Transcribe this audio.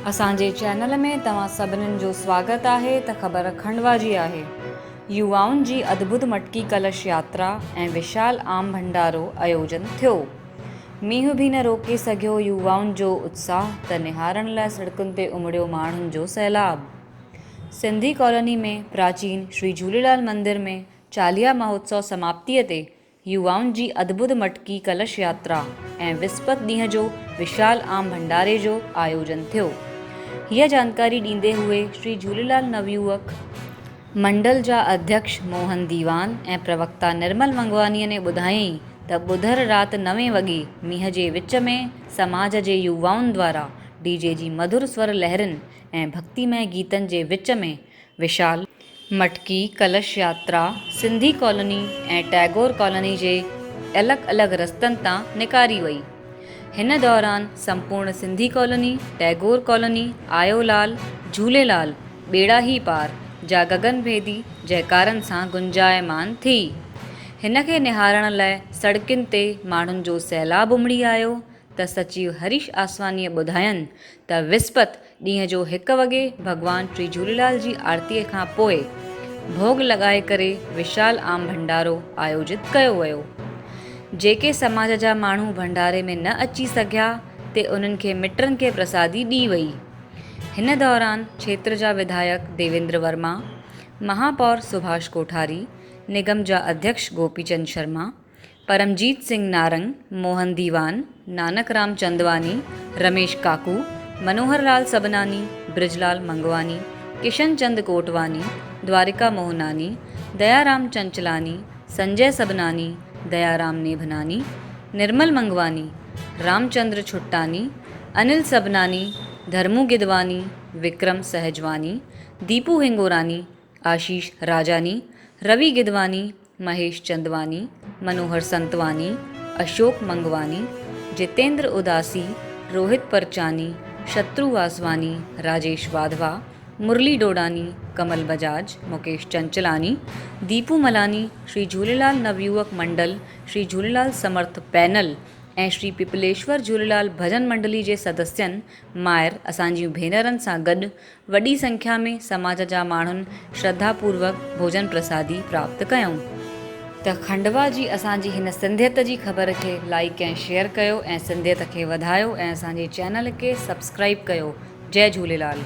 असांजे चैनल में तव्हां सभिनीनि जो स्वागत आहे। त ख़बर खंडवा जी आहे। युवाउनि जी अद्भुत मटकी कलश यात्रा ऐं विशाल आम भंडारो आयोजन थियो। मींहुं बि न रोके सघियो युवाउनि जो उत्साह त निहारण लाइ सड़कुनि ते उमड़ियो माण्हुनि जो सैलाब। सिंधी कॉलोनी में प्राचीन श्री झूलेलाल मंदिर में चालीहा महोत्सव समाप्तिअ ते युवाउनि जी अद्भुत मटकी कलश यात्रा ऐं विस्पति ॾींहं जो विशाल आम भंडारे जो आयोजन थियो। हीअ जानकारी ॾींदे हुए श्री झूलेलाल नवयुवक मंडल जा अध्यक्ष मोहन दीवान ऐं प्रवक्ता निर्मल मंगवानीअ ने ॿुधायईं त ॿुधर राति 9 वॻे मींहं जे विच में समाज जे युवाउनि द्वारा डीजे जी मधुर स्वर लहरनि ऐं भक्तिमय गीतनि जे विच में विशाल मटकी कलश यात्रा सिंधी कॉलोनी ऐं टैगोर कॉलोनी जे अलॻि अलॻि रस्तनि तां निकारी वई। हिन दौरान संपूर्ण सिंधी कॉलोनी, टैगोर कॉलोनी, आयोलाल, झूलेलाल, बेड़ा ही पार जा गगनभेदी जयकारनि सां गुंजायमान थी। हिन खे निहारण लाइ सड़कुनि ते माण्हुनि जो सैलाब उमड़ी आयो। त सचिव हरीश आसवानीअ ॿुधायनि त विस्पति ॾींहं जो 1 वॻे भॻवान श्री झूलेलाल जी आरतीअ खां पोइ भोग लॻाए करे विशाल आम भंडारो आयोजित कयो वियो। जेके समाज जा माण्हू भंडारे में न अची सघिया ते उन्हनि खे मिटनि खे प्रसादी ॾी वई। हिन दौरान क्षेत्र जा विधायक देवेंद्र वर्मा, महापौर सुभाष कोठारी, निगम जा अध्यक्ष गोपीचंद शर्मा, परमजीत सिंह नारंग, मोहन दीवान, नानक राम चंदवानी, रमेश काकू, मनोहर लाल सबनानी, ब्रिजलाल मंगवानी, किशन चंद कोटवानी, द्वारिका मोहनानी, दयाराम चंचलानी, संजय सबनानी, दयाराम नेभनानी, निर्मल मंगवानी, रामचंद्र छुट्टानी, अनिल सबनानी, धर्मू गिदवानी, विक्रम सहजवानी, दीपू हिंगोरानी, आशीष राजानी, रवि गिदवानी, महेश चंदवानी, मनोहर संतवानी, अशोक मंगवानी, जितेंद्र उदासी, रोहित परचानी, शत्रु वासवानी, राजेश वाधवा, मुरली डोडानी, कमल बजाज, मुकेश चंचलानी, दीपू मलानी, श्री झूलेलाल नवयुवक मंडल, श्री झूलेलाल समर्थ पैनल ऐं श्री पिपलेश्वर झूलेलाल भजन मंडली जे सदस्यनि मायर असांजियूं भेनरनि सां गॾु वॾी संख्या में समाज जा माण्हुनि श्रद्धापूर्वक भोजन प्रसादी प्राप्त कयूं। त खंडवा जी असांजी हिन सिंधियत जी ख़बर खे लाइक ऐं शेयर कयो ऐं सिंधियत खे वधायो ऐं असांजे चैनल खे सब्सक्राइब कयो। जय झूलेलाल।